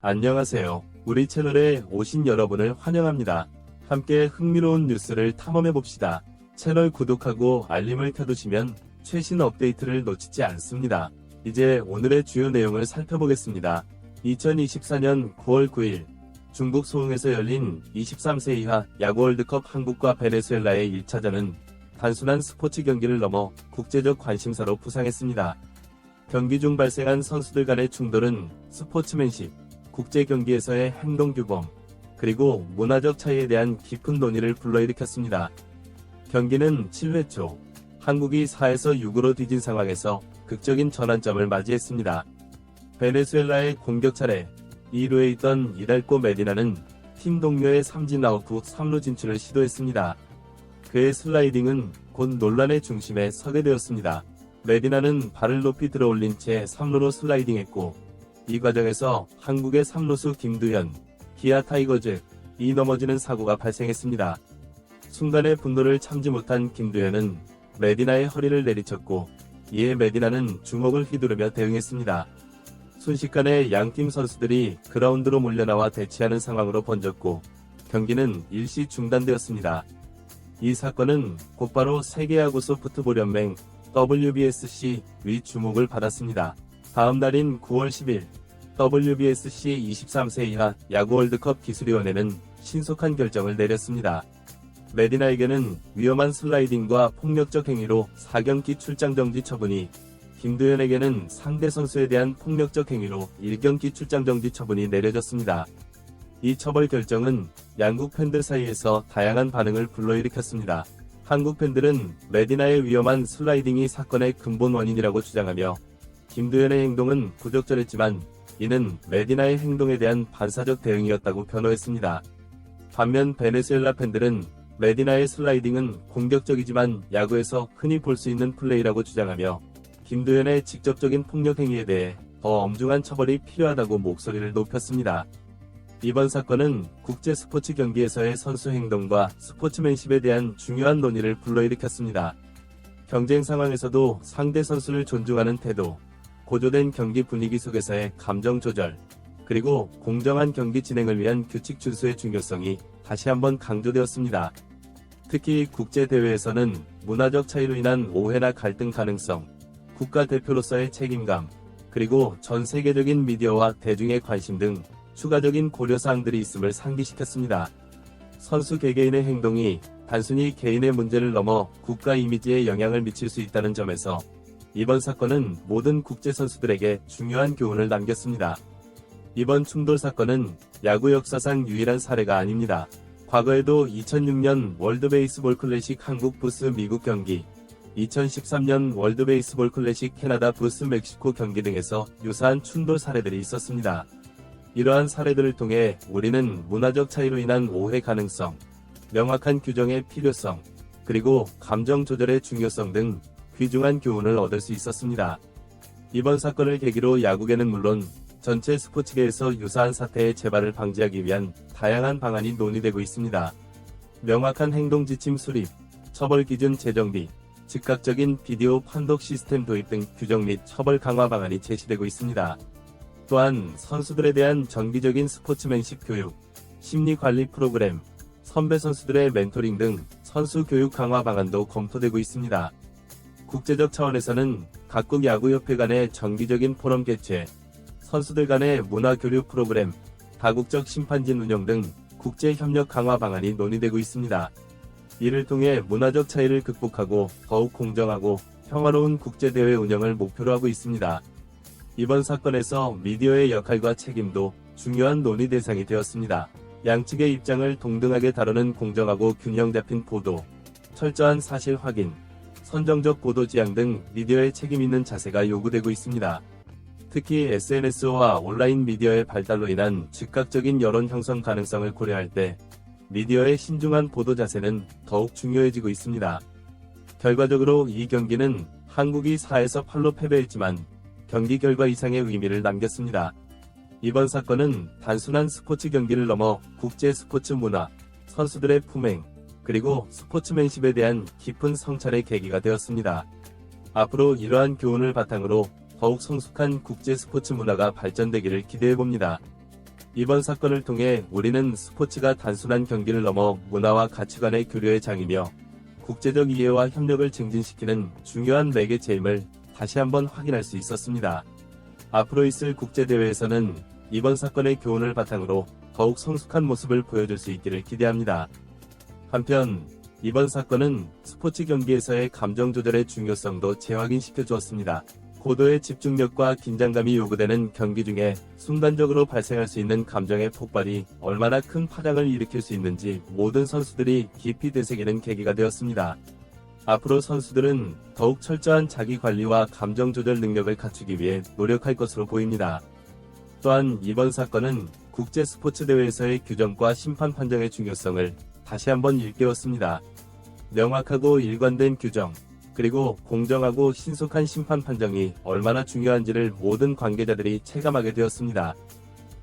안녕하세요. 우리 채널에 오신 여러분을 환영합니다. 함께 흥미로운 뉴스를 탐험해봅시다. 채널 구독하고 알림을 켜두시면 최신 업데이트를 놓치지 않습니다. 이제 오늘의 주요 내용을 살펴보겠습니다. 2024년 9월 9일 중국 소흥에서 열린 23세 이하 야구 월드컵 한국과 베네수엘라의 1차전은 단순한 스포츠 경기를 넘어 국제적 관심사로 부상했습니다. 경기 중 발생한 선수들 간의 충돌은 스포츠맨십, 국제 경기에서의 행동 규범, 그리고 문화적 차이에 대한 깊은 논의를 불러일으켰습니다. 경기는 7회 초 한국이 4에서 6으로 뒤진 상황에서 극적인 전환점을 맞이했습니다. 베네수엘라의 공격 차례 2루에 있던 이달고 메디나는 팀 동료의 삼진 아웃 후 3루 진출을 시도했습니다. 그의 슬라이딩은 곧 논란의 중심에 서게 되었습니다. 메디나는 발을 높이 들어올린 채 3루로 슬라이딩했고 이 과정에서 한국의 3루수 김두현, 기아 타이거즈, 이 넘어지는 사고가 발생했습니다. 순간의 분노를 참지 못한 김두현은 메디나의 허리를 내리쳤고 이에 메디나는 주먹을 휘두르며 대응했습니다. 순식간에 양팀 선수들이 그라운드로 몰려나와 대치하는 상황으로 번졌고 경기는 일시 중단되었습니다. 이 사건은 곧바로 세계야구 소프트볼연맹 WBSC 위 주목을 받았습니다. 다음 날인 9월 10일 WBSC 23세 이하 야구 월드컵 기술위원회는 신속한 결정을 내렸습니다. 메디나에게는 위험한 슬라이딩과 폭력적 행위로 4경기 출장 정지 처분이, 김두현에게는 상대 선수에 대한 폭력적 행위로 1경기 출장 정지 처분이 내려졌습니다. 이 처벌 결정은 양국 팬들 사이에서 다양한 반응을 불러일으켰습니다. 한국 팬들은 메디나의 위험한 슬라이딩이 사건의 근본 원인이라고 주장하며 김두현의 행동은 부적절했지만 이는 메디나의 행동에 대한 반사적 대응이었다고 변호했습니다. 반면 베네수엘라 팬들은 메디나의 슬라이딩은 공격적이지만 야구에서 흔히 볼 수 있는 플레이라고 주장하며 김두현의 직접적인 폭력 행위에 대해 더 엄중한 처벌이 필요하다고 목소리를 높였습니다. 이번 사건은 국제 스포츠 경기에서의 선수 행동과 스포츠맨십에 대한 중요한 논의를 불러일으켰습니다. 경쟁 상황에서도 상대 선수를 존중하는 태도, 고조된 경기 분위기 속에서의 감정 조절, 그리고 공정한 경기 진행을 위한 규칙 준수의 중요성이 다시 한번 강조되었습니다. 특히 국제대회에서는 문화적 차이로 인한 오해나 갈등 가능성, 국가대표로서의 책임감, 그리고 전 세계적인 미디어와 대중의 관심 등 추가적인 고려사항들이 있음을 상기시켰습니다. 선수 개개인의 행동이 단순히 개인의 문제를 넘어 국가 이미지에 영향을 미칠 수 있다는 점에서 이번 사건은 모든 국제선수들에게 중요한 교훈을 남겼습니다. 이번 충돌 사건은 야구 역사상 유일한 사례가 아닙니다. 과거에도 2006년 월드베이스볼 클래식 한국 vs 미국 경기, 2013년 월드베이스볼 클래식 캐나다 vs 멕시코 경기 등에서 유사한 충돌 사례들이 있었습니다. 이러한 사례들을 통해 우리는 문화적 차이로 인한 오해 가능성, 명확한 규정의 필요성, 그리고 감정 조절의 중요성 등 귀중한 교훈을 얻을 수 있었습니다. 이번 사건을 계기로 야구계는 물론 전체 스포츠계에서 유사한 사태의 재발을 방지하기 위한 다양한 방안이 논의되고 있습니다. 명확한 행동 지침 수립, 처벌 기준 제정 및 즉각적인 비디오 판독 시스템 도입 등 규정 및 처벌 강화 방안이 제시되고 있습니다. 또한 선수들에 대한 정기적인 스포츠맨십 교육, 심리 관리 프로그램, 선배 선수들의 멘토링 등 선수 교육 강화 방안도 검토되고 있습니다. 국제적 차원에서는 각국 야구협회 간의 정기적인 포럼 개최, 선수들 간의 문화 교류 프로그램, 다국적 심판진 운영 등 국제 협력 강화 방안이 논의되고 있습니다. 이를 통해 문화적 차이를 극복하고 더욱 공정하고 평화로운 국제대회 운영을 목표로 하고 있습니다. 이번 사건에서 미디어의 역할과 책임도 중요한 논의 대상이 되었습니다. 양측의 입장을 동등하게 다루는 공정하고 균형 잡힌 보도, 철저한 사실 확인, 선정적 보도 지향 등 미디어의 책임 있는 자세가 요구되고 있습니다. 특히 SNS와 온라인 미디어의 발달로 인한 즉각적인 여론 형성 가능성을 고려할 때 미디어의 신중한 보도 자세는 더욱 중요해지고 있습니다. 결과적으로 이 경기는 한국이 4에서 8로 패배했지만 경기 결과 이상의 의미를 남겼습니다. 이번 사건은 단순한 스포츠 경기를 넘어 국제 스포츠 문화, 선수들의 품행, 그리고 스포츠맨십에 대한 깊은 성찰의 계기가 되었습니다. 앞으로 이러한 교훈을 바탕으로 더욱 성숙한 국제 스포츠 문화가 발전되기를 기대해봅니다. 이번 사건을 통해 우리는 스포츠가 단순한 경기를 넘어 문화와 가치관의 교류의 장이며 국제적 이해와 협력을 증진시키는 중요한 매개체임을 다시 한번 확인할 수 있었습니다. 앞으로 있을 국제대회에서는 이번 사건의 교훈을 바탕으로 더욱 성숙한 모습을 보여줄 수 있기를 기대합니다. 한편 이번 사건은 스포츠 경기에서의 감정 조절의 중요성도 재확인시켜 주었습니다. 고도의 집중력과 긴장감이 요구되는 경기 중에 순간적으로 발생할 수 있는 감정의 폭발이 얼마나 큰 파장을 일으킬 수 있는지 모든 선수들이 깊이 되새기는 계기가 되었습니다. 앞으로 선수들은 더욱 철저한 자기 관리와 감정 조절 능력을 갖추기 위해 노력할 것으로 보입니다. 또한 이번 사건은 국제 스포츠 대회에서의 규정과 심판 판정의 중요성을 다시 한번 일깨웠습니다. 명확하고 일관된 규정, 그리고 공정하고 신속한 심판 판정이 얼마나 중요한지를 모든 관계자들이 체감하게 되었습니다.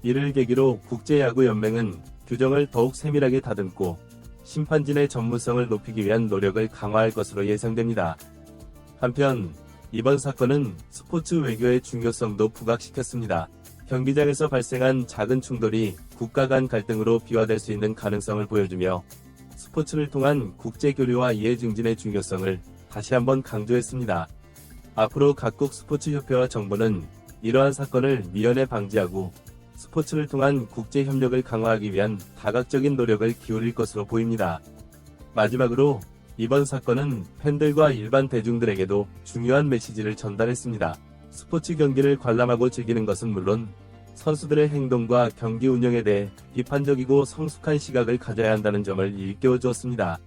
이를 계기로 국제야구연맹은 규정을 더욱 세밀하게 다듬고 심판진의 전문성을 높이기 위한 노력을 강화할 것으로 예상됩니다. 한편 이번 사건은 스포츠 외교의 중요성도 부각시켰습니다. 경기장에서 발생한 작은 충돌이 국가 간 갈등으로 비화될 수 있는 가능성을 보여주며 스포츠를 통한 국제 교류와 이해 증진의 중요성을 다시 한번 강조했습니다. 앞으로 각국 스포츠 협회와 정부는 이러한 사건을 미연에 방지하고 스포츠를 통한 국제 협력을 강화하기 위한 다각적인 노력을 기울일 것으로 보입니다. 마지막으로 이번 사건은 팬들과 일반 대중들에게도 중요한 메시지를 전달했습니다. 스포츠 경기를 관람하고 즐기는 것은 물론 선수들의 행동과 경기 운영에 대해 비판적이고 성숙한 시각을 가져야 한다는 점을 일깨워 주었습니다.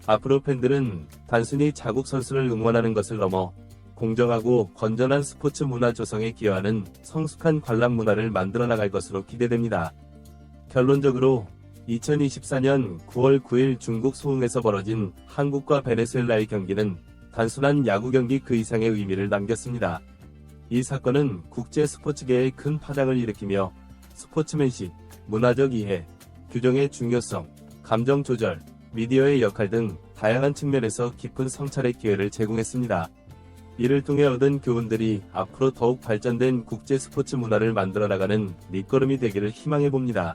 앞으로 팬들은 단순히 자국 선수를 응원하는 것을 넘어 공정하고 건전한 스포츠 문화 조성에 기여하는 성숙한 관람 문화를 만들어 나갈 것으로 기대됩니다. 결론적으로 2024년 9월 9일 중국 소흥에서 벌어진 한국과 베네수엘라의 경기는 단순한 야구 경기 그 이상의 의미를 남겼습니다. 이 사건은 국제 스포츠계에 큰 파장을 일으키며 스포츠맨십, 문화적 이해, 규정의 중요성, 감정 조절, 미디어의 역할 등 다양한 측면에서 깊은 성찰의 기회를 제공했습니다. 이를 통해 얻은 교훈들이 앞으로 더욱 발전된 국제 스포츠 문화를 만들어 나가는 밑거름이 되기를 희망해 봅니다.